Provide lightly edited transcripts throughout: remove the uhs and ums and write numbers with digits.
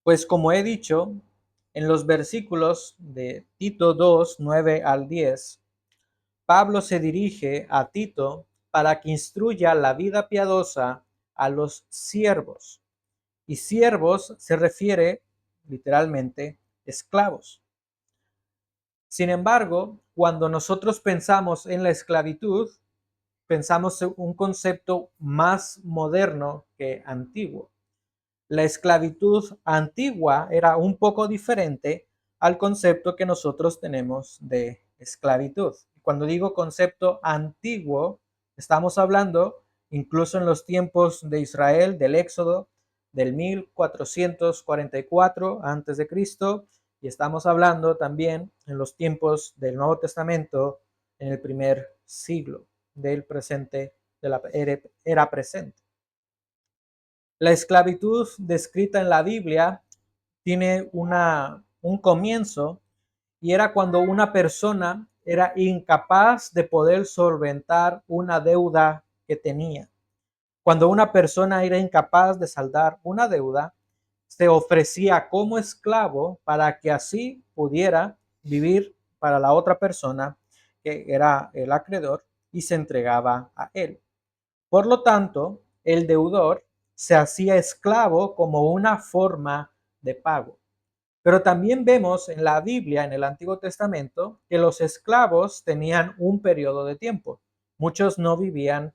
Pues como he dicho, en los versículos de Tito 2, 9 al 10, Pablo se dirige a Tito para que instruya la vida piadosa a los siervos. Y siervos se refiere literalmente esclavos. Sin embargo, cuando nosotros pensamos en la esclavitud, pensamos en un concepto más moderno que antiguo. La esclavitud antigua era un poco diferente al concepto que nosotros tenemos de esclavitud. Cuando digo concepto antiguo, estamos hablando incluso en los tiempos de Israel, del Éxodo, del 1444 antes de Cristo, y estamos hablando también en los tiempos del Nuevo Testamento en el primer siglo del presente, de la era presente. La esclavitud descrita en la Biblia tiene un comienzo y era cuando una persona era incapaz de poder solventar una deuda que tenía. Cuando una persona era incapaz de saldar una deuda, se ofrecía como esclavo para que así pudiera vivir para la otra persona que era el acreedor y se entregaba a él. Por lo tanto, el deudor se hacía esclavo como una forma de pago. Pero también vemos en la Biblia, en el Antiguo Testamento, que los esclavos tenían un periodo de tiempo. Muchos no vivían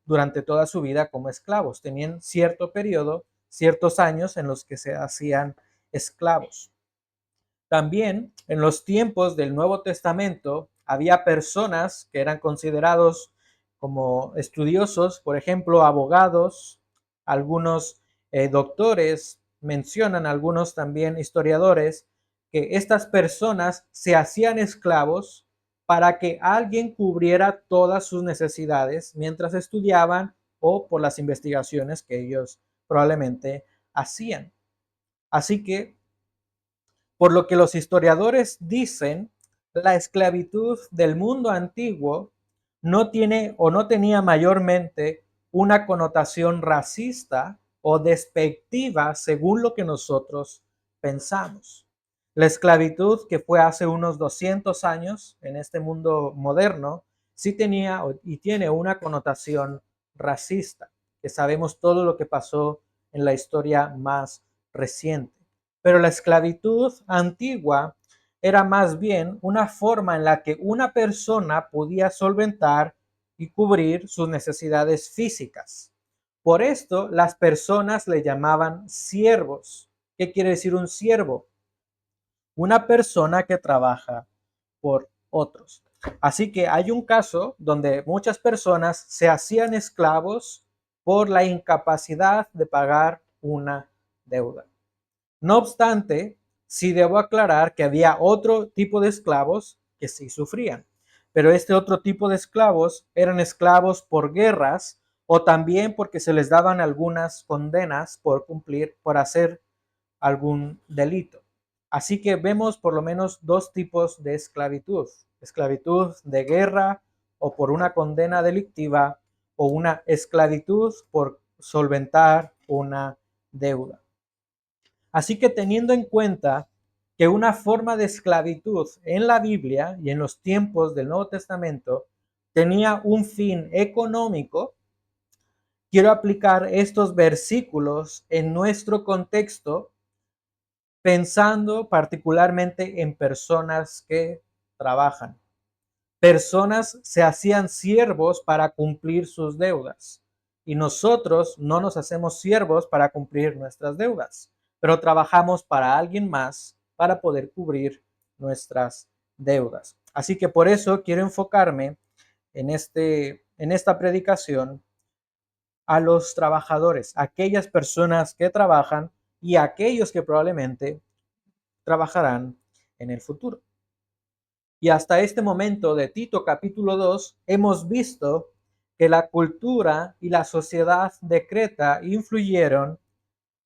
durante toda su vida como esclavos. Tenían cierto periodo, ciertos años en los que se hacían esclavos. También en los tiempos del Nuevo Testamento había personas que eran considerados como estudiosos, por ejemplo, abogados, algunos doctores, mencionan algunos también historiadores, que estas personas se hacían esclavos para que alguien cubriera todas sus necesidades mientras estudiaban o por las investigaciones que ellos probablemente hacían. Así que por lo que los historiadores dicen, la esclavitud del mundo antiguo no tiene o no tenía mayormente una connotación racista o despectiva según lo que nosotros pensamos. La esclavitud que fue hace unos 200 años en este mundo moderno sí tenía y tiene una connotación racista, que sabemos todo lo que pasó en la historia más reciente. Pero la esclavitud antigua era más bien una forma en la que una persona podía solventar y cubrir sus necesidades físicas. Por esto las personas le llamaban siervos. ¿Qué quiere decir un siervo? Una persona que trabaja por otros. Así que hay un caso donde muchas personas se hacían esclavos por la incapacidad de pagar una deuda. No obstante, sí debo aclarar que había otro tipo de esclavos que sí sufrían, pero este otro tipo de esclavos eran esclavos por guerras o también porque se les daban algunas condenas por cumplir, por hacer algún delito. Así que vemos por lo menos dos tipos de esclavitud: esclavitud de guerra o por una condena delictiva, o una esclavitud por solventar una deuda. Así que teniendo en cuenta que una forma de esclavitud en la Biblia y en los tiempos del Nuevo Testamento tenía un fin económico, quiero aplicar estos versículos en nuestro contexto, pensando particularmente en personas que trabajan. Personas se hacían siervos para cumplir sus deudas. Y nosotros no nos hacemos siervos para cumplir nuestras deudas, pero trabajamos para alguien más para poder cubrir nuestras deudas. Así que por eso quiero enfocarme en esta predicación a los trabajadores, aquellas personas que trabajan y aquellos que probablemente trabajarán en el futuro. Y hasta este momento de Tito capítulo 2 hemos visto que la cultura y la sociedad de Creta influyeron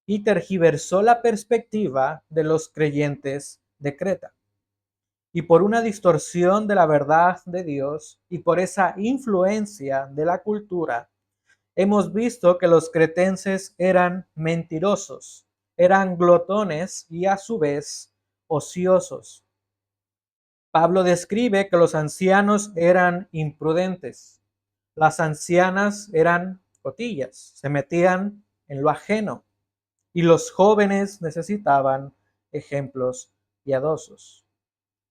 y tergiversó la perspectiva de los creyentes de Creta. Y por una distorsión de la verdad de Dios y por esa influencia de la cultura, hemos visto que los cretenses eran mentirosos eran glotones y a su vez ociosos. Pablo describe que los ancianos eran imprudentes, las ancianas eran cotillas, se metían en lo ajeno y los jóvenes necesitaban ejemplos piadosos.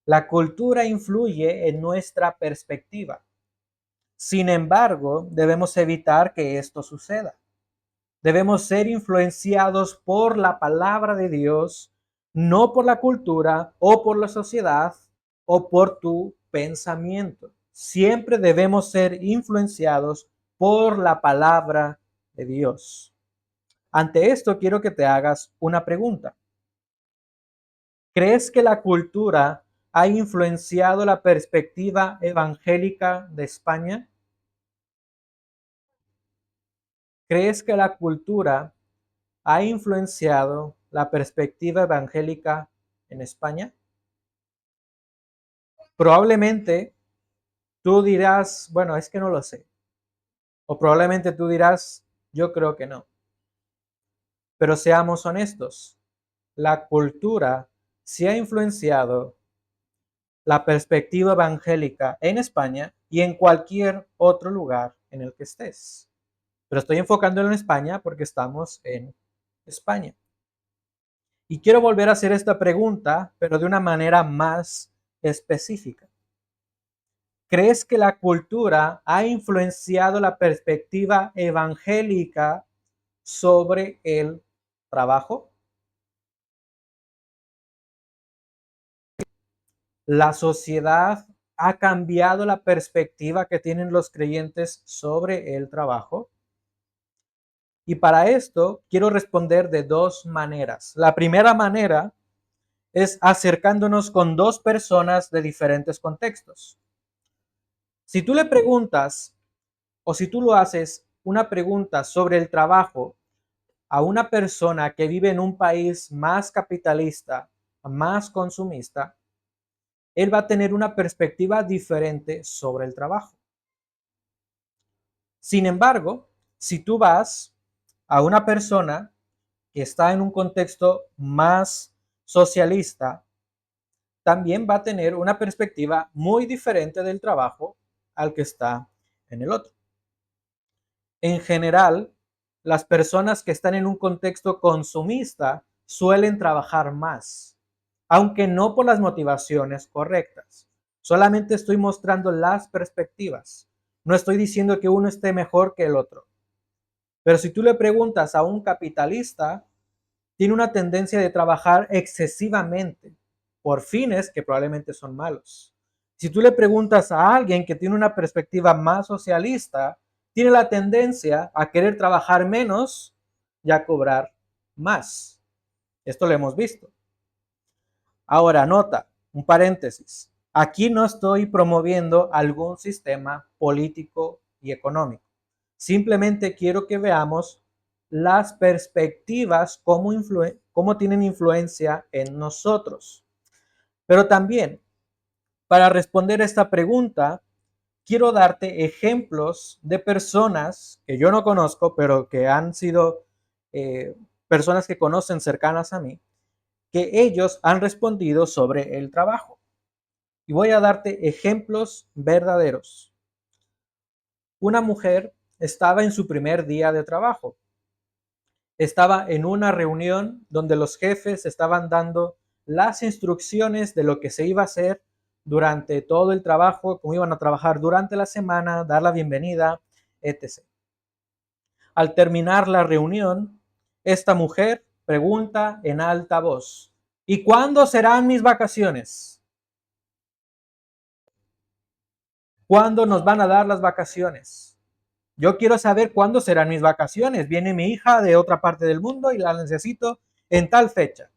La cultura influye en nuestra perspectiva. Sin embargo, debemos evitar que esto suceda. Debemos ser influenciados por la palabra de Dios, no por la cultura o por la sociedad o por tu pensamiento. Siempre debemos ser influenciados por la palabra de Dios. Ante esto, quiero que te hagas una pregunta. ¿Crees que la cultura ha influenciado la perspectiva evangélica de España? ¿Crees que la cultura ha influenciado la perspectiva evangélica en España? Probablemente tú dirás, bueno, es que no lo sé. O probablemente tú dirás, yo creo que no. Pero seamos honestos, la cultura sí ha influenciado la perspectiva evangélica en España y en cualquier otro lugar en el que estés. Pero estoy enfocándolo en España porque estamos en España. Y quiero volver a hacer esta pregunta, pero de una manera más específica. ¿Crees que la cultura ha influenciado la perspectiva evangélica sobre el trabajo? ¿La sociedad ha cambiado la perspectiva que tienen los creyentes sobre el trabajo? Y para esto quiero responder de dos maneras. La primera manera es acercándonos con dos personas de diferentes contextos. Si tú le preguntas o si tú lo haces una pregunta sobre el trabajo a una persona que vive en un país más capitalista, más consumista, él va a tener una perspectiva diferente sobre el trabajo. Sin embargo, si tú vas a una persona que está en un contexto más socialista, también va a tener una perspectiva muy diferente del trabajo al que está en el otro. En general, las personas que están en un contexto consumista suelen trabajar más, aunque no por las motivaciones correctas. Solamente estoy mostrando las perspectivas. No estoy diciendo que uno esté mejor que el otro. Pero si tú le preguntas a un capitalista, tiene una tendencia de trabajar excesivamente por fines que probablemente son malos. Si tú le preguntas a alguien que tiene una perspectiva más socialista, tiene la tendencia a querer trabajar menos y a cobrar más. Esto lo hemos visto. Ahora, nota, un paréntesis. Aquí no estoy promoviendo algún sistema político y económico. Simplemente quiero que veamos las perspectivas, cómo tienen influencia en nosotros. Pero también, para responder esta pregunta, quiero darte ejemplos de personas que yo no conozco, pero que han sido personas que conocen cercanas a mí, que ellos han respondido sobre el trabajo. Y voy a darte ejemplos verdaderos. Una mujer estaba en su primer día de trabajo. Estaba en una reunión donde los jefes estaban dando las instrucciones de lo que se iba a hacer durante todo el trabajo, cómo iban a trabajar durante la semana, dar la bienvenida, etc. Al terminar la reunión, esta mujer pregunta en alta voz, ¿y cuándo serán mis vacaciones? ¿Cuándo nos van a dar las vacaciones? Yo quiero saber cuándo serán mis vacaciones. Viene mi hija de otra parte del mundo y la necesito en tal fecha.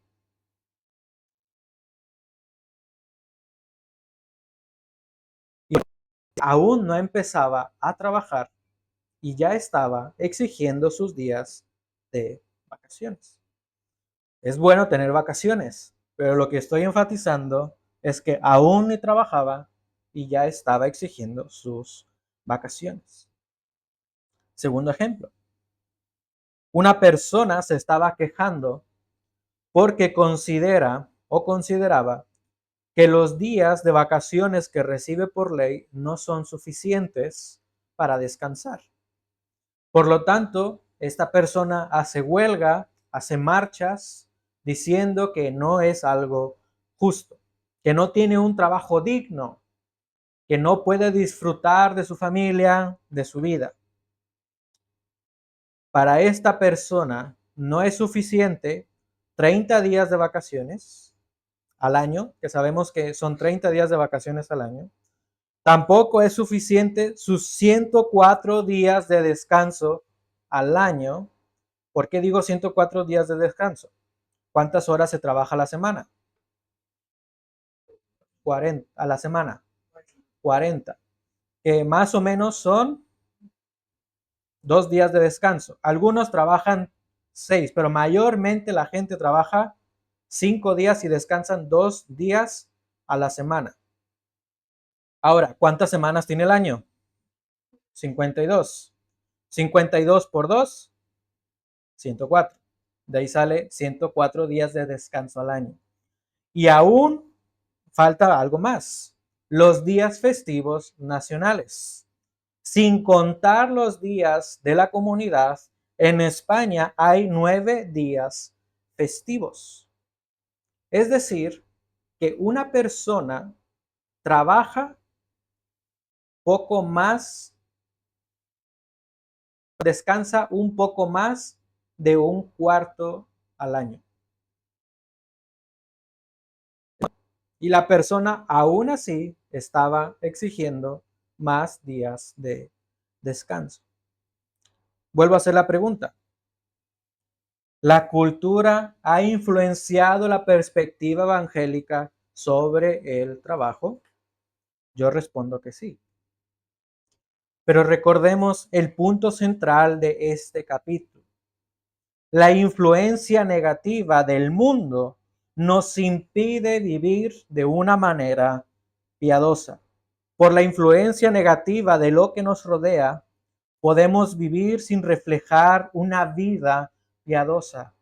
Y aún no empezaba a trabajar y ya estaba exigiendo sus días de vacaciones. Es bueno tener vacaciones, pero lo que estoy enfatizando es que aún ni trabajaba y ya estaba exigiendo sus vacaciones. Segundo ejemplo, una persona se estaba quejando porque considera o consideraba que los días de vacaciones que recibe por ley no son suficientes para descansar. Por lo tanto, esta persona hace huelga, hace marchas, diciendo que no es algo justo, que no tiene un trabajo digno, que no puede disfrutar de su familia, de su vida. Para esta persona no es suficiente 30 días de vacaciones al año, que sabemos que son 30 días de vacaciones al año. Tampoco es suficiente sus 104 días de descanso al año. ¿Por qué digo 104 días de descanso? ¿Cuántas horas se trabaja a la semana? 40 a la semana. 40. Que más o menos son 2 días de descanso. Algunos trabajan 6, pero mayormente la gente trabaja 5 días y descansan 2 días a la semana. Ahora, ¿cuántas semanas tiene el año? 52. 52 por 2, 104. De ahí sale 104 días de descanso al año. Y aún falta algo más. Los días festivos nacionales. Sin contar los días de la comunidad, en España hay 9 días festivos. Es decir, que una persona trabaja poco más, descansa un poco más de un cuarto al año. Y la persona aún así estaba exigiendo más días de descanso. Vuelvo a hacer la pregunta. ¿La cultura ha influenciado la perspectiva evangélica sobre el trabajo? Yo respondo que sí. Pero recordemos el punto central de este capítulo. La influencia negativa del mundo nos impide vivir de una manera piadosa. Por la influencia negativa de lo que nos rodea, podemos vivir sin reflejar una vida piadosa.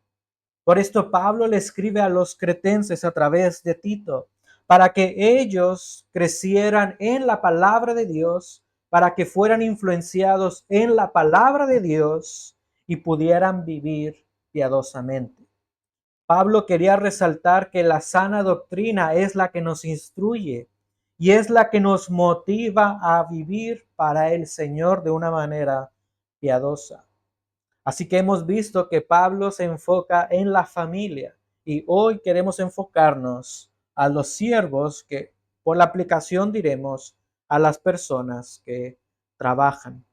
Por esto Pablo le escribe a los cretenses a través de Tito, para que ellos crecieran en la palabra de Dios, para que fueran influenciados en la palabra de Dios y pudieran vivir piadosamente. Pablo quería resaltar que la sana doctrina es la que nos instruye y es la que nos motiva a vivir para el Señor de una manera piadosa. Así que hemos visto que Pablo se enfoca en la familia y hoy queremos enfocarnos a los siervos, que por la aplicación diremos a las personas que trabajan.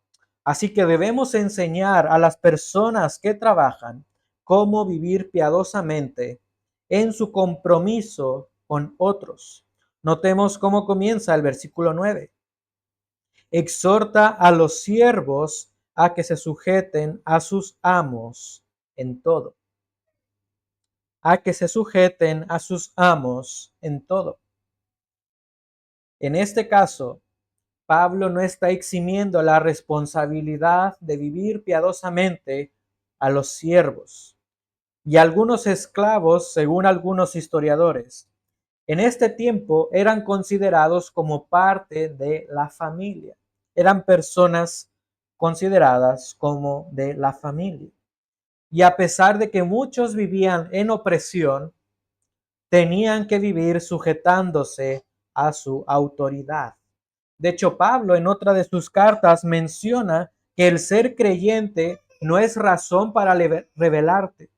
Así que debemos enseñar a las personas que trabajan cómo vivir piadosamente en su compromiso con otros. Notemos cómo comienza el versículo 9. Exhorta a los siervos a que se sujeten a sus amos en todo. A que se sujeten a sus amos en todo. En este caso, Pablo no está eximiendo la responsabilidad de vivir piadosamente a los siervos y algunos esclavos, según algunos historiadores. En este tiempo eran considerados como parte de la familia. Eran personas consideradas como de la familia. Y a pesar de que muchos vivían en opresión, tenían que vivir sujetándose a su autoridad. De hecho, Pablo en otra de sus cartas menciona que el ser creyente no es razón para rebelarte.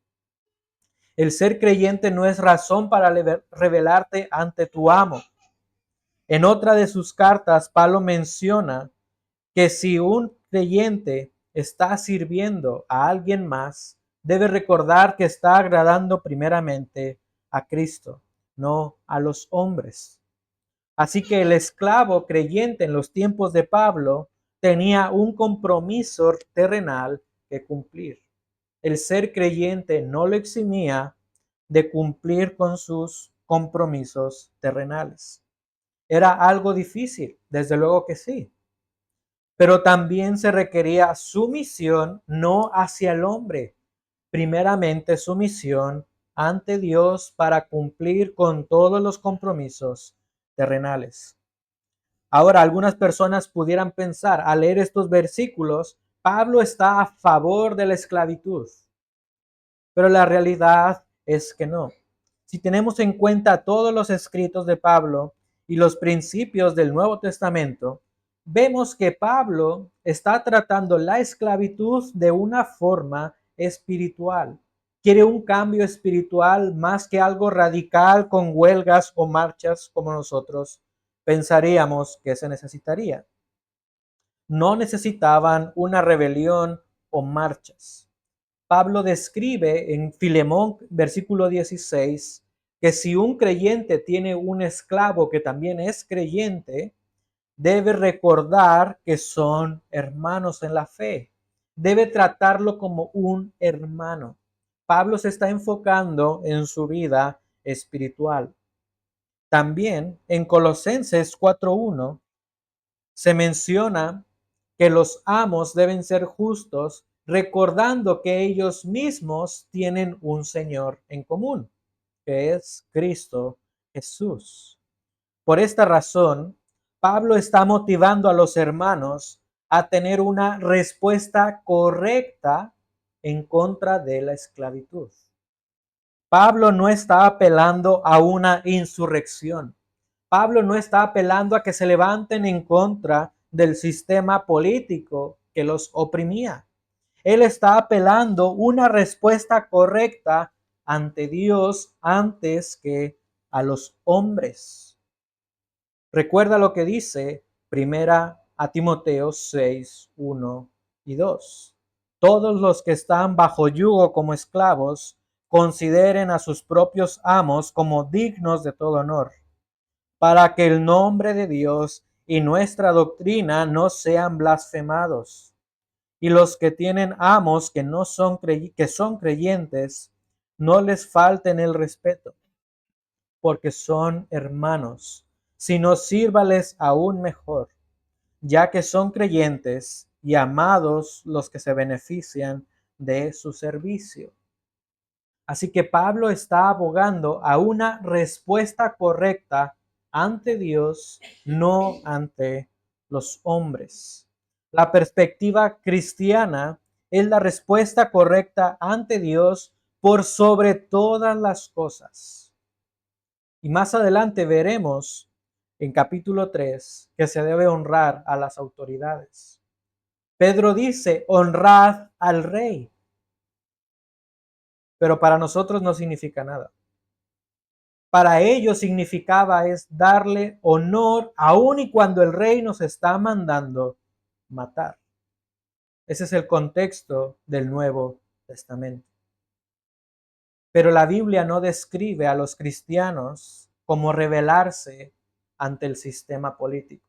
El ser creyente no es razón para rebelarte ante tu amo. En otra de sus cartas, Pablo menciona que si un creyente está sirviendo a alguien más, debe recordar que está agradando primeramente a Cristo, no a los hombres. Así que el esclavo creyente en los tiempos de Pablo tenía un compromiso terrenal que cumplir. El ser creyente no lo eximía de cumplir con sus compromisos terrenales. ¿Era algo difícil? Desde luego que sí. Pero también se requería sumisión no hacia el hombre, primeramente sumisión ante Dios para cumplir con todos los compromisos terrenales. Ahora, algunas personas pudieran pensar, al leer estos versículos, Pablo está a favor de la esclavitud, pero la realidad es que no. Si tenemos en cuenta todos los escritos de Pablo y los principios del Nuevo Testamento, vemos que Pablo está tratando la esclavitud de una forma espiritual. Quiere un cambio espiritual más que algo radical con huelgas o marchas como nosotros pensaríamos que se necesitaría. No necesitaban una rebelión o marchas. Pablo describe en Filemón, versículo 16, que si un creyente tiene un esclavo que también es creyente, debe recordar que son hermanos en la fe. Debe tratarlo como un hermano. Pablo se está enfocando en su vida espiritual. También en Colosenses 4:1 se menciona que los amos deben ser justos, recordando que ellos mismos tienen un Señor en común, que es Cristo Jesús. Por esta razón, Pablo está motivando a los hermanos a tener una respuesta correcta en contra de la esclavitud. Pablo no está apelando a una insurrección. Pablo no está apelando a que se levanten en contra del sistema político que los oprimía. Él está apelando una respuesta correcta ante Dios antes que a los hombres. Recuerda lo que dice primera a Timoteo 6, 1 y 2. Todos los que están bajo yugo como esclavos consideren a sus propios amos como dignos de todo honor, para que el nombre de Dios y nuestra doctrina no sean blasfemados. Y los que tienen amos que no son que son creyentes, no les falten el respeto, porque son hermanos, sino sírvales aún mejor, ya que son creyentes y amados los que se benefician de su servicio. Así que Pablo está abogando a una respuesta correcta ante Dios, no ante los hombres. La perspectiva cristiana es la respuesta correcta ante Dios por sobre todas las cosas. Y más adelante veremos en capítulo 3 que se debe honrar a las autoridades. Pedro dice, honrad al rey, pero para nosotros no significa nada. Para ellos significaba es darle honor aun y cuando el rey nos está mandando matar. Ese es el contexto del Nuevo Testamento. Pero la Biblia no describe a los cristianos como rebelarse ante el sistema político.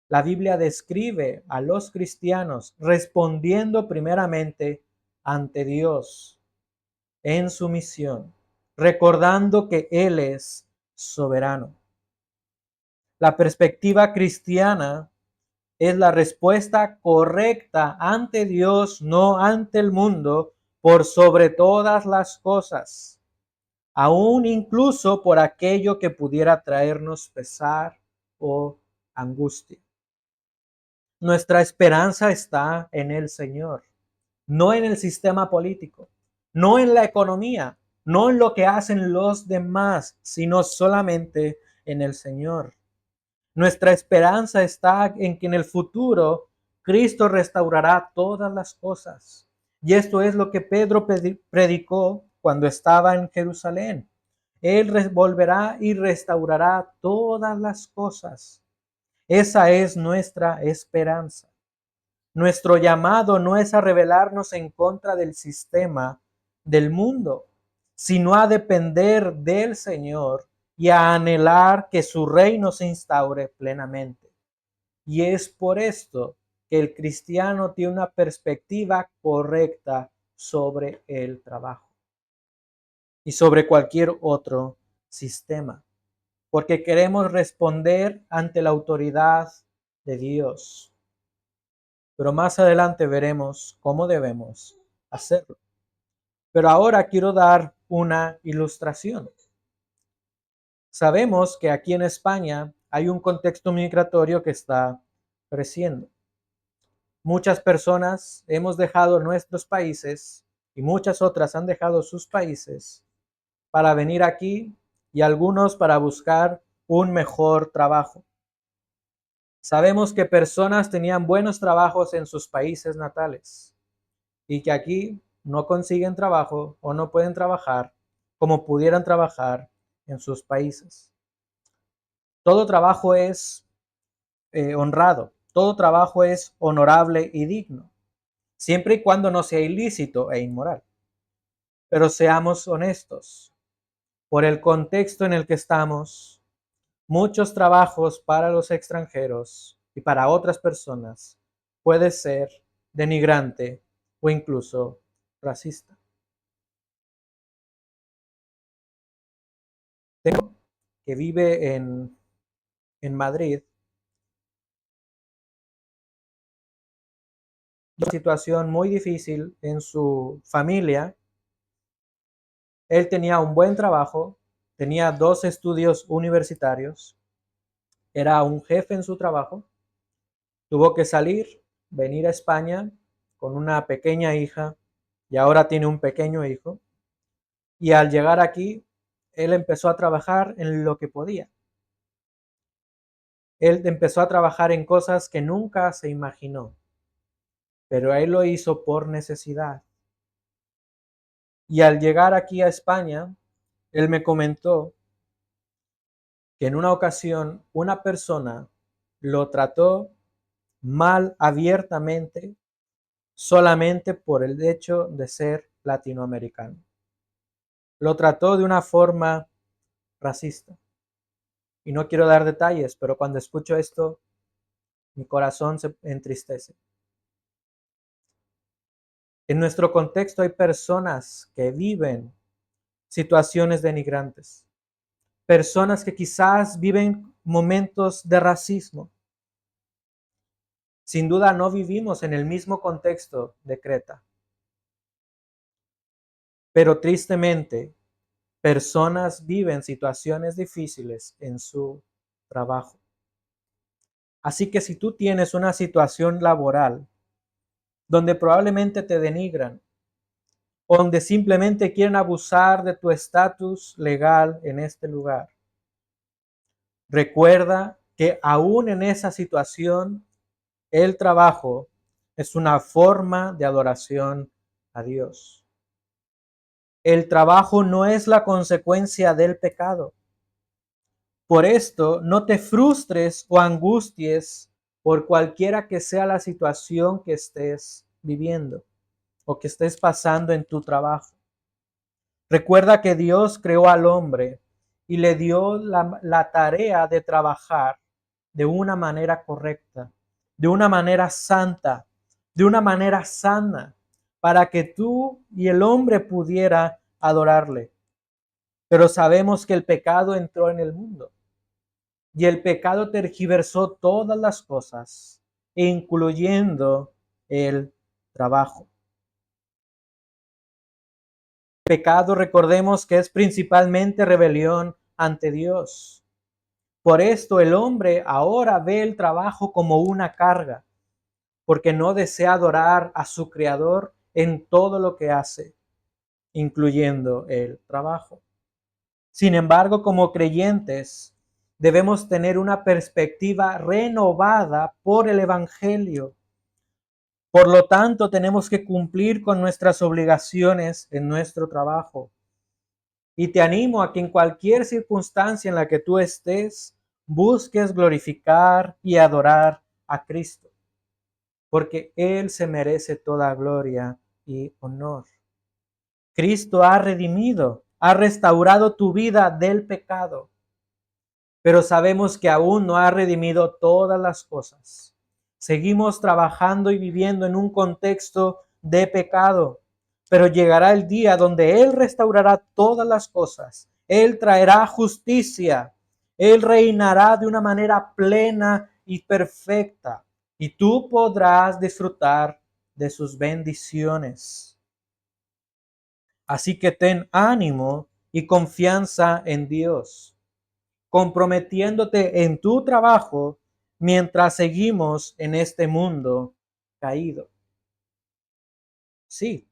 La Biblia describe a los cristianos respondiendo primeramente ante Dios en su misión, recordando que Él es soberano. La perspectiva cristiana es la respuesta correcta ante Dios, no ante el mundo, por sobre todas las cosas, aún incluso por aquello que pudiera traernos pesar o angustia. Nuestra esperanza está en el Señor, no en el sistema político, no en la economía, no en lo que hacen los demás, sino solamente en el Señor. Nuestra esperanza está en que en el futuro Cristo restaurará todas las cosas. Y esto es lo que Pedro predicó cuando estaba en Jerusalén. Él volverá y restaurará todas las cosas. Esa es nuestra esperanza. Nuestro llamado no es a rebelarnos en contra del sistema del mundo, sino a depender del Señor y a anhelar que su reino se instaure plenamente. Y es por esto que el cristiano tiene una perspectiva correcta sobre el trabajo y sobre cualquier otro sistema, porque queremos responder ante la autoridad de Dios. Pero más adelante veremos cómo debemos hacerlo. Pero ahora quiero dar una ilustración. Sabemos que aquí en España hay un contexto migratorio que está creciendo. Muchas personas hemos dejado nuestros países y muchas otras han dejado sus países para venir aquí y algunos para buscar un mejor trabajo. Sabemos que personas tenían buenos trabajos en sus países natales y que aquí no consiguen trabajo o no pueden trabajar como pudieran trabajar en sus países. Todo trabajo es honrado, todo trabajo es honorable y digno, siempre y cuando no sea ilícito e inmoral. Pero seamos honestos, por el contexto en el que estamos, muchos trabajos para los extranjeros y para otras personas puede ser denigrante o incluso racista. Tengo que vive en Madrid, una situación muy difícil en su familia. Él tenía un buen trabajo, tenía 2 estudios universitarios, era un jefe en su trabajo, tuvo que salir, venir a España con una pequeña hija y ahora tiene un pequeño hijo. Y al llegar aquí, él empezó a trabajar en lo que podía. Él empezó a trabajar en cosas que nunca se imaginó, pero él lo hizo por necesidad. Y al llegar aquí a España, él me comentó que en una ocasión una persona lo trató mal abiertamente solamente por el hecho de ser latinoamericano. Lo trató de una forma racista. Y no quiero dar detalles, pero cuando escucho esto, mi corazón se entristece. En nuestro contexto hay personas que viven situaciones denigrantes, personas que quizás viven momentos de racismo. Sin duda no vivimos en el mismo contexto de Creta, pero tristemente personas viven situaciones difíciles en su trabajo. Así que si tú tienes una situación laboral donde probablemente te denigran, donde simplemente quieren abusar de tu estatus legal en este lugar, recuerda que aún en esa situación, el trabajo es una forma de adoración a Dios. El trabajo no es la consecuencia del pecado. Por esto, no te frustres o angusties por cualquiera que sea la situación que estés viviendo o que estés pasando en tu trabajo. Recuerda que Dios creó al hombre y le dio la tarea de trabajar de una manera correcta, de una manera santa, de una manera sana, para que tú y el hombre pudiera adorarle. Pero sabemos que el pecado entró en el mundo y el pecado tergiversó todas las cosas, incluyendo el trabajo. Pecado, recordemos que es principalmente rebelión ante Dios. Por esto el hombre ahora ve el trabajo como una carga, porque no desea adorar a su Creador en todo lo que hace, incluyendo el trabajo. Sin embargo, como creyentes, debemos tener una perspectiva renovada por el Evangelio. Por lo tanto, tenemos que cumplir con nuestras obligaciones en nuestro trabajo. Y te animo a que en cualquier circunstancia en la que tú estés, busques glorificar y adorar a Cristo, porque Él se merece toda gloria y honor. Cristo ha redimido, ha restaurado tu vida del pecado, pero sabemos que aún no ha redimido todas las cosas. Seguimos trabajando y viviendo en un contexto de pecado, pero llegará el día donde Él restaurará todas las cosas. Él traerá justicia. Él reinará de una manera plena y perfecta, y tú podrás disfrutar de sus bendiciones. Así que ten ánimo y confianza en Dios, comprometiéndote en tu trabajo mientras seguimos en este mundo caído. Sí,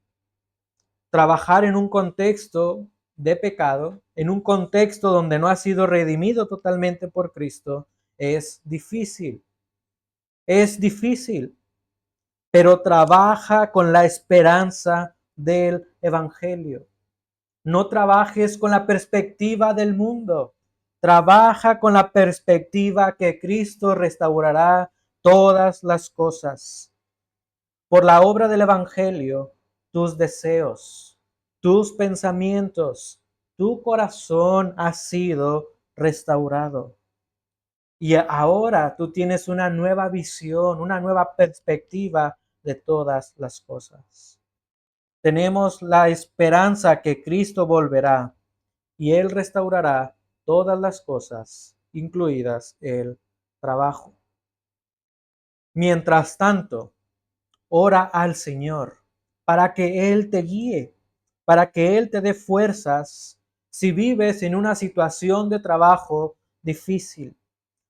trabajar en un contexto de pecado, en un contexto donde no ha sido redimido totalmente por Cristo, es difícil. Es difícil, pero trabaja con la esperanza del Evangelio. No trabajes con la perspectiva del mundo. Trabaja con la perspectiva que Cristo restaurará todas las cosas. Por la obra del Evangelio, tus deseos, tus pensamientos, tu corazón ha sido restaurado. Y ahora tú tienes una nueva visión, una nueva perspectiva de todas las cosas. Tenemos la esperanza que Cristo volverá y Él restaurará todas las cosas, incluidas el trabajo. Mientras tanto, ora al Señor para que Él te guíe, para que Él te dé fuerzas si vives en una situación de trabajo difícil.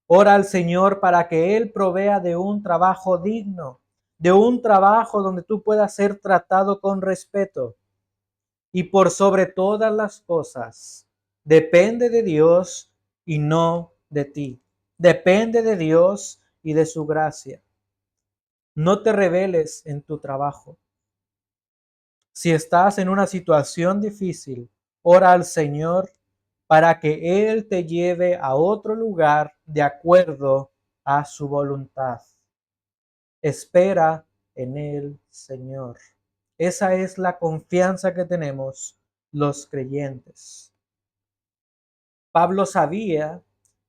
Ora al Señor para que Él provea de un trabajo digno, de un trabajo donde tú puedas ser tratado con respeto. Y por sobre todas las cosas, depende de Dios y no de ti. Depende de Dios y de su gracia. No te rebeles en tu trabajo. Si estás en una situación difícil, ora al Señor para que Él te lleve a otro lugar de acuerdo a su voluntad. Espera en el Señor. Esa es la confianza que tenemos los creyentes. Pablo sabía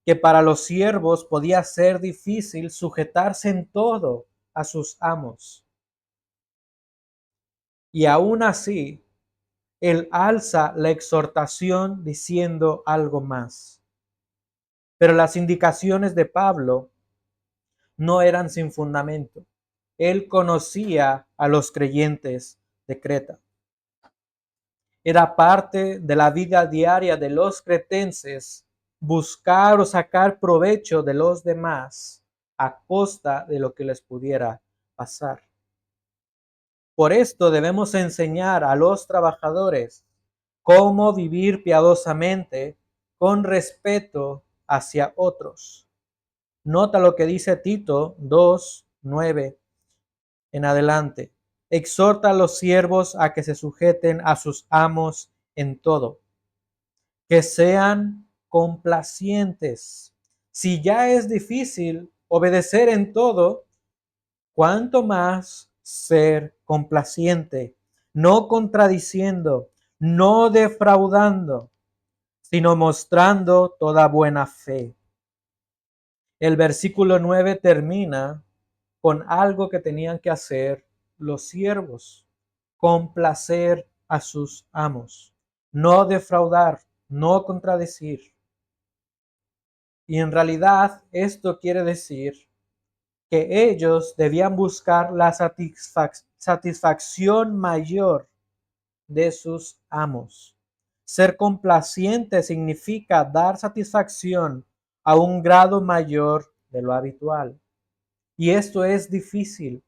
que para los siervos podía ser difícil sujetarse en todo a sus amos. Y aún así, él alza la exhortación diciendo algo más. Pero las indicaciones de Pablo no eran sin fundamento. Él conocía a los creyentes de Creta. Era parte de la vida diaria de los cretenses buscar o sacar provecho de los demás a costa de lo que les pudiera pasar. Por esto debemos enseñar a los trabajadores cómo vivir piadosamente con respeto hacia otros. Nota lo que dice Tito 2:9 en adelante. Exhorta a los siervos a que se sujeten a sus amos en todo, que sean complacientes. Si ya es difícil obedecer en todo, ¿cuánto más ser complaciente? No contradiciendo, no defraudando, sino mostrando toda buena fe. El versículo 9 termina con algo que tenían que hacer los siervos: complacer a sus amos, no defraudar, no contradecir. Y en realidad esto quiere decir que ellos debían buscar la satisfacción mayor de sus amos. Ser complaciente significa dar satisfacción a un grado mayor de lo habitual. Y esto es difícil.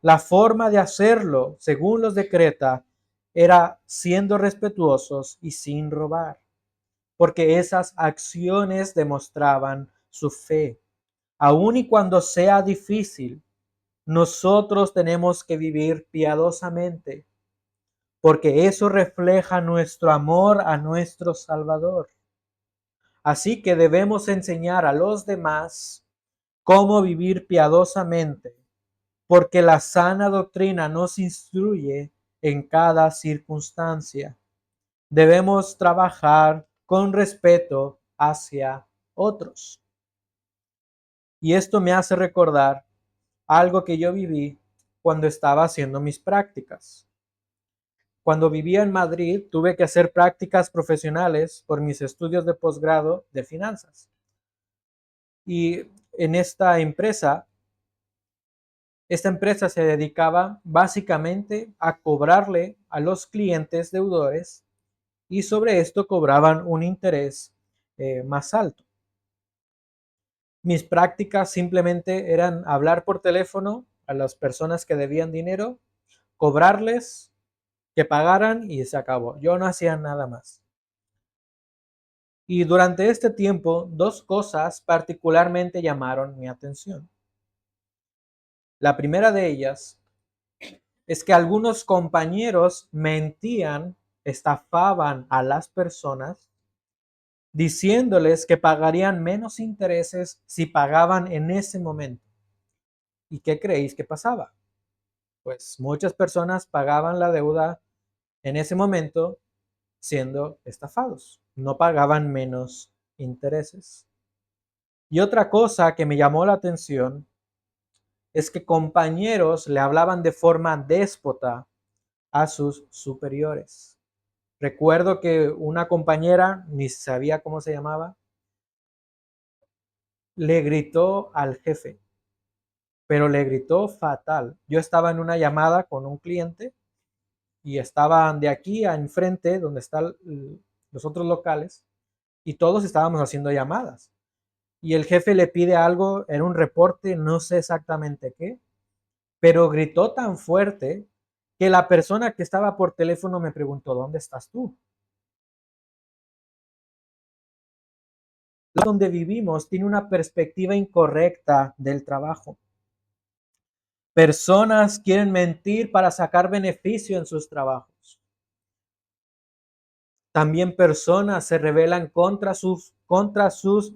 La forma de hacerlo, según los de Creta, era siendo respetuosos y sin robar, porque esas acciones demostraban su fe. Aun y cuando sea difícil, nosotros tenemos que vivir piadosamente, porque eso refleja nuestro amor a nuestro Salvador. Así que debemos enseñar a los demás cómo vivir piadosamente, porque la sana doctrina nos instruye en cada circunstancia. Debemos trabajar con respeto hacia otros. Y esto me hace recordar algo que yo viví cuando estaba haciendo mis prácticas. Cuando vivía en Madrid, tuve que hacer prácticas profesionales por mis estudios de posgrado de finanzas. Y en esta empresa Esta empresa se dedicaba básicamente a cobrarle a los clientes deudores y sobre esto cobraban un interés más alto. Mis prácticas simplemente eran hablar por teléfono a las personas que debían dinero, cobrarles, que pagaran y se acabó. Yo no hacía nada más. Y durante este tiempo, dos cosas particularmente llamaron mi atención. La primera de ellas es que algunos compañeros mentían, estafaban a las personas, diciéndoles que pagarían menos intereses si pagaban en ese momento. ¿Y qué creéis que pasaba? Pues muchas personas pagaban la deuda en ese momento siendo estafados. No pagaban menos intereses. Y otra cosa que me llamó la atención es que compañeros le hablaban de forma déspota a sus superiores. Recuerdo que una compañera, ni sabía cómo se llamaba, le gritó al jefe, pero le gritó fatal. Yo estaba en una llamada con un cliente y estaban de aquí a enfrente, donde están los otros locales, y todos estábamos haciendo llamadas. Y el jefe le pide algo, era un reporte, no sé exactamente qué, pero gritó tan fuerte que la persona que estaba por teléfono me preguntó, ¿dónde estás tú? Donde vivimos tiene una perspectiva incorrecta del trabajo. Personas quieren mentir para sacar beneficio en sus trabajos. También personas se rebelan contra sus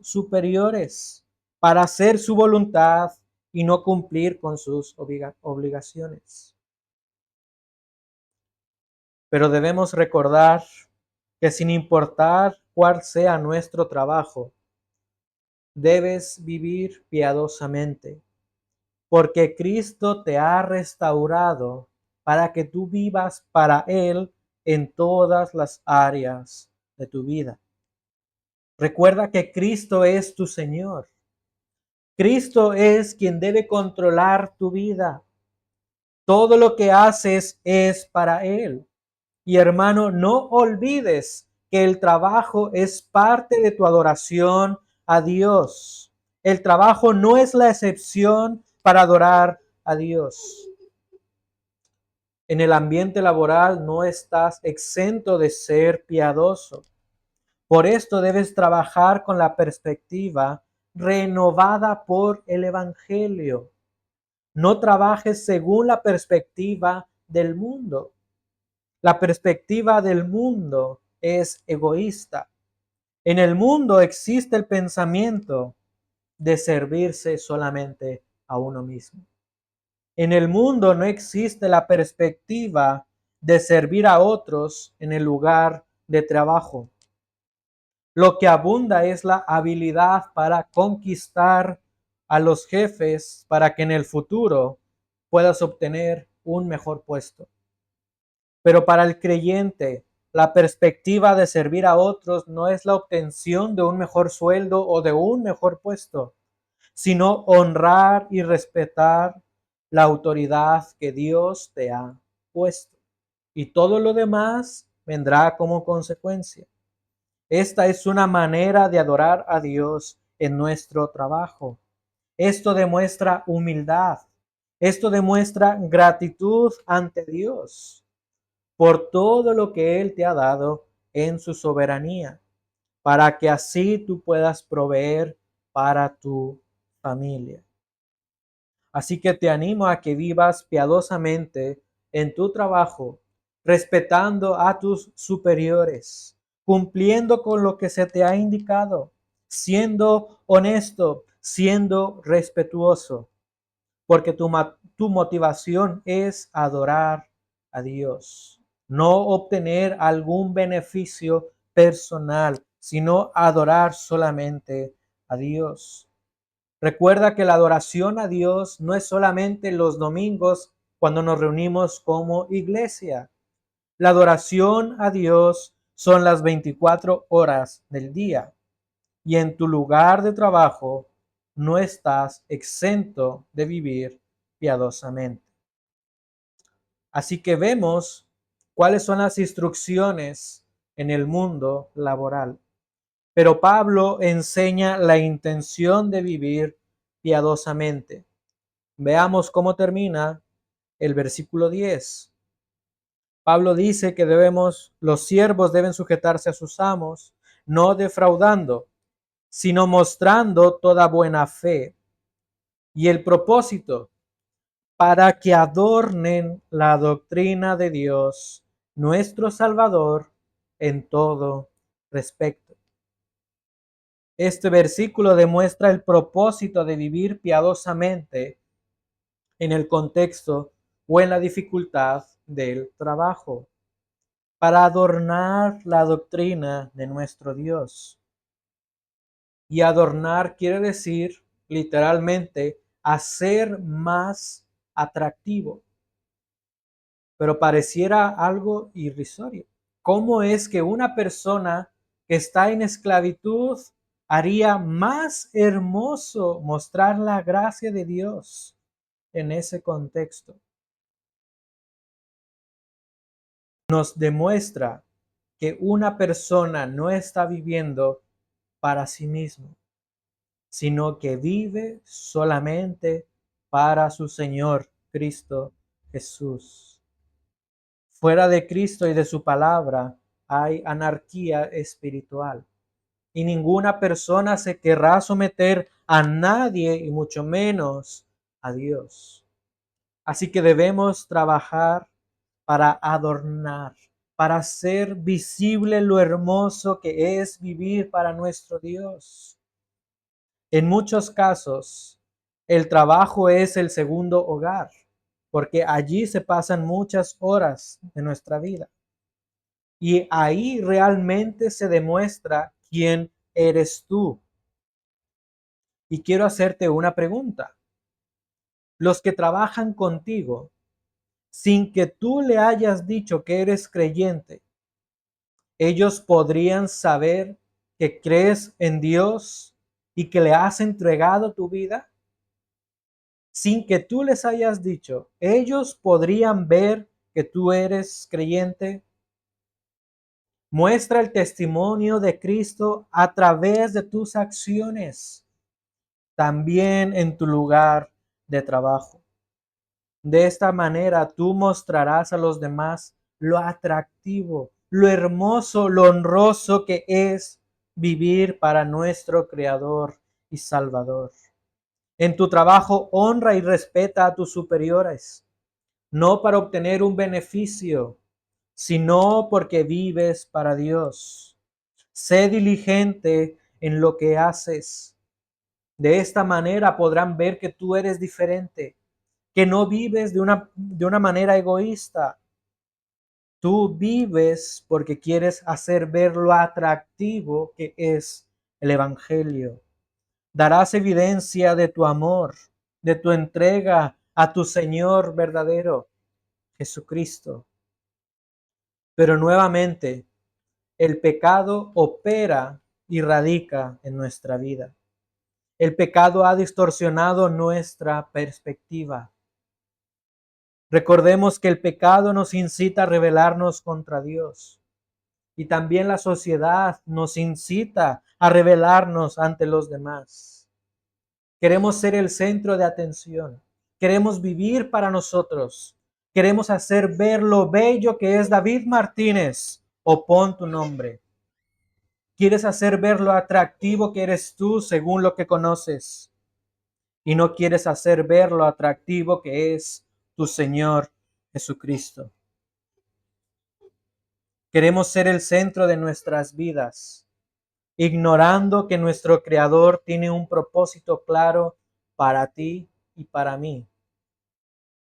superiores para hacer su voluntad y no cumplir con sus obligaciones. Pero debemos recordar que sin importar cuál sea nuestro trabajo, debes vivir piadosamente, porque Cristo te ha restaurado para que tú vivas para Él en todas las áreas de tu vida. Recuerda que Cristo es tu Señor. Cristo es quien debe controlar tu vida. Todo lo que haces es para Él. Y hermano, no olvides que el trabajo es parte de tu adoración a Dios. El trabajo no es la excepción para adorar a Dios. En el ambiente laboral no estás exento de ser piadoso. Por esto debes trabajar con la perspectiva renovada por el Evangelio. No trabajes según la perspectiva del mundo. La perspectiva del mundo es egoísta. En el mundo existe el pensamiento de servirse solamente a uno mismo. En el mundo no existe la perspectiva de servir a otros en el lugar de trabajo. Lo que abunda es la habilidad para conquistar a los jefes para que en el futuro puedas obtener un mejor puesto. Pero para el creyente, la perspectiva de servir a otros no es la obtención de un mejor sueldo o de un mejor puesto, sino honrar y respetar la autoridad que Dios te ha puesto. Y todo lo demás vendrá como consecuencia. Esta es una manera de adorar a Dios en nuestro trabajo. Esto demuestra humildad. Esto demuestra gratitud ante Dios por todo lo que Él te ha dado en su soberanía, para que así tú puedas proveer para tu familia. Así que te animo a que vivas piadosamente en tu trabajo, respetando a tus superiores, cumpliendo con lo que se te ha indicado, siendo honesto, siendo respetuoso, porque tu motivación es adorar a Dios, no obtener algún beneficio personal, sino adorar solamente a Dios. Recuerda que la adoración a Dios no es solamente los domingos cuando nos reunimos como iglesia. La adoración a Dios son las 24 horas del día. Y en tu lugar de trabajo no estás exento de vivir piadosamente. Así que vemos cuáles son las instrucciones en el mundo laboral. Pero Pablo enseña la intención de vivir piadosamente. Veamos cómo termina el versículo 10. Pablo dice que los siervos deben sujetarse a sus amos, no defraudando, sino mostrando toda buena fe. Y el propósito, para que adornen la doctrina de Dios, nuestro Salvador, en todo respecto. Este versículo demuestra el propósito de vivir piadosamente en el contexto o en la dificultad del trabajo, para adornar la doctrina de nuestro Dios. Y adornar quiere decir literalmente hacer más atractivo, pero pareciera algo irrisorio. ¿Cómo es que una persona que está en esclavitud haría más hermoso mostrar la gracia de Dios en ese contexto? Nos demuestra que una persona no está viviendo para sí mismo, sino que vive solamente para su Señor Cristo Jesús. Fuera de Cristo y de su palabra hay anarquía espiritual. Y ninguna persona se querrá someter a nadie y mucho menos a Dios. Así que debemos trabajar para adornar, para hacer visible lo hermoso que es vivir para nuestro Dios. En muchos casos, el trabajo es el segundo hogar, porque allí se pasan muchas horas de nuestra vida. Y ahí realmente se demuestra quién eres tú. Y quiero hacerte una pregunta. Los que trabajan contigo, sin que tú le hayas dicho que eres creyente, ellos podrían saber que crees en Dios y que le has entregado tu vida. Sin que tú les hayas dicho, ellos podrían ver que tú eres creyente. Muestra el testimonio de Cristo a través de tus acciones, también en tu lugar de trabajo. De esta manera tú mostrarás a los demás lo atractivo, lo hermoso, lo honroso que es vivir para nuestro Creador y Salvador. En tu trabajo honra y respeta a tus superiores, no para obtener un beneficio, sino porque vives para Dios. Sé diligente en lo que haces. De esta manera podrán ver que tú eres diferente, que no vives de una manera egoísta. Tú vives porque quieres hacer ver lo atractivo que es el Evangelio. Darás evidencia de tu amor, de tu entrega a tu Señor verdadero, Jesucristo. Pero nuevamente, el pecado opera y radica en nuestra vida. El pecado ha distorsionado nuestra perspectiva. Recordemos que el pecado nos incita a rebelarnos contra Dios. Y también la sociedad nos incita a rebelarnos ante los demás. Queremos ser el centro de atención. Queremos vivir para nosotros. Queremos hacer ver lo bello que es David Martínez o pon tu nombre. Quieres hacer ver lo atractivo que eres tú según lo que conoces. Y no quieres hacer ver lo atractivo que es tu Señor Jesucristo. Queremos ser el centro de nuestras vidas, ignorando que nuestro Creador tiene un propósito claro para ti y para mí.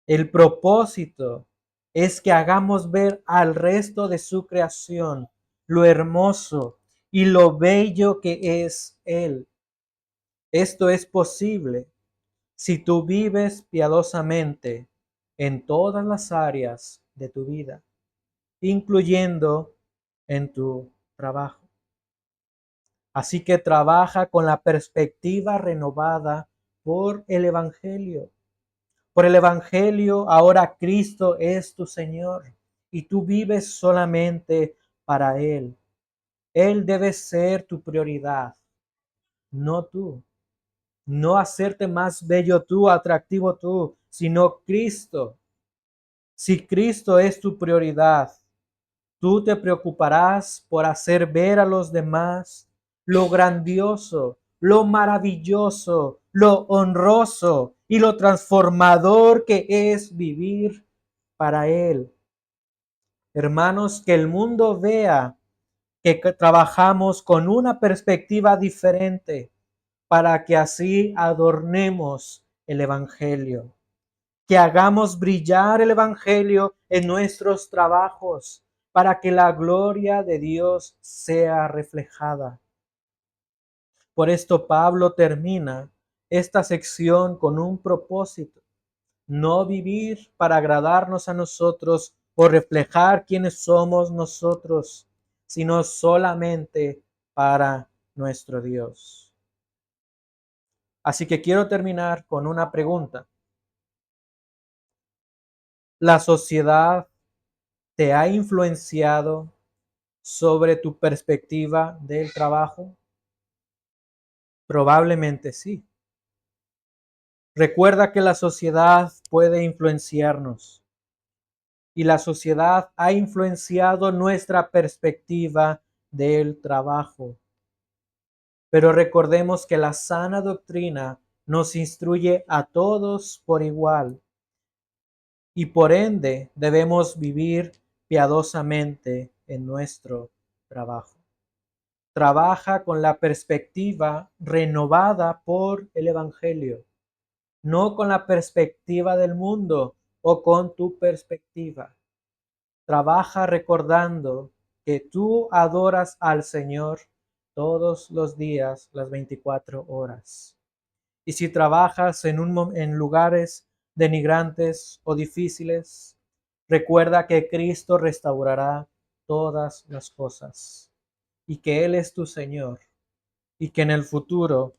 El propósito es que hagamos ver al resto de su creación lo hermoso y lo bello que es Él. Esto es posible si tú vives piadosamente en todas las áreas de tu vida, incluyendo en tu trabajo. Así que trabaja con la perspectiva renovada por el Evangelio. Por el Evangelio, ahora Cristo es tu Señor y tú vives solamente para Él. Él debe ser tu prioridad, no tú. No hacerte más bello tú, atractivo tú, sino Cristo. Si Cristo es tu prioridad, tú te preocuparás por hacer ver a los demás lo grandioso, lo maravilloso, lo honroso y lo transformador que es vivir para Él. Hermanos, que el mundo vea que trabajamos con una perspectiva diferente para que así adornemos el Evangelio. Que hagamos brillar el Evangelio en nuestros trabajos para que la gloria de Dios sea reflejada. Por esto Pablo termina esta sección con un propósito: no vivir para agradarnos a nosotros o reflejar quiénes somos nosotros, sino solamente para nuestro Dios. Así que quiero terminar con una pregunta. ¿La sociedad te ha influenciado sobre tu perspectiva del trabajo? Probablemente sí. Recuerda que la sociedad puede influenciarnos y la sociedad ha influenciado nuestra perspectiva del trabajo. Pero recordemos que la sana doctrina nos instruye a todos por igual y por ende debemos vivir piadosamente en nuestro trabajo. Trabaja con la perspectiva renovada por el Evangelio, no con la perspectiva del mundo o con tu perspectiva. Trabaja recordando que tú adoras al Señor todos los días, las 24 horas. Y si trabajas en lugares denigrantes o difíciles, recuerda que Cristo restaurará todas las cosas y que Él es tu Señor y que en el futuro,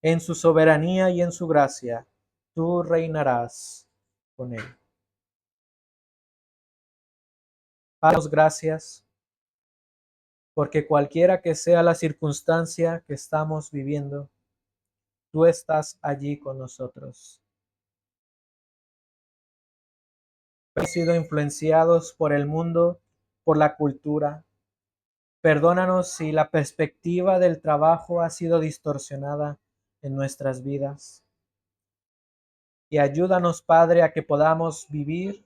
en su soberanía y en su gracia, tú reinarás con Él. Damos gracias porque cualquiera que sea la circunstancia que estamos viviendo, tú estás allí con nosotros. Hemos sido influenciados por el mundo, por la cultura. Perdónanos si la perspectiva del trabajo ha sido distorsionada en nuestras vidas. Y ayúdanos, Padre, a que podamos vivir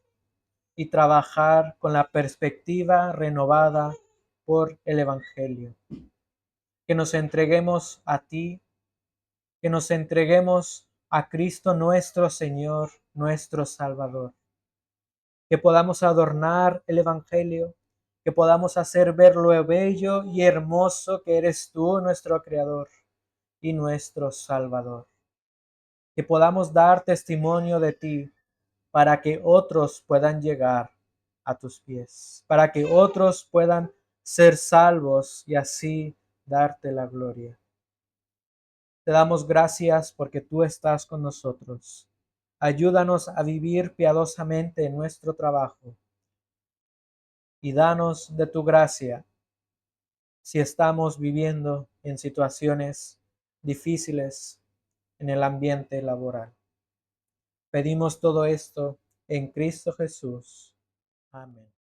y trabajar con la perspectiva renovada por el Evangelio. Que nos entreguemos a ti, que nos entreguemos a Cristo nuestro Señor, nuestro Salvador. Que podamos adornar el Evangelio, que podamos hacer ver lo bello y hermoso que eres tú, nuestro Creador y nuestro Salvador. Que podamos dar testimonio de ti para que otros puedan llegar a tus pies, para que otros puedan ser salvos y así darte la gloria. Te damos gracias porque tú estás con nosotros. Ayúdanos a vivir piadosamente en nuestro trabajo y danos de tu gracia si estamos viviendo en situaciones difíciles en el ambiente laboral. Pedimos todo esto en Cristo Jesús. Amén.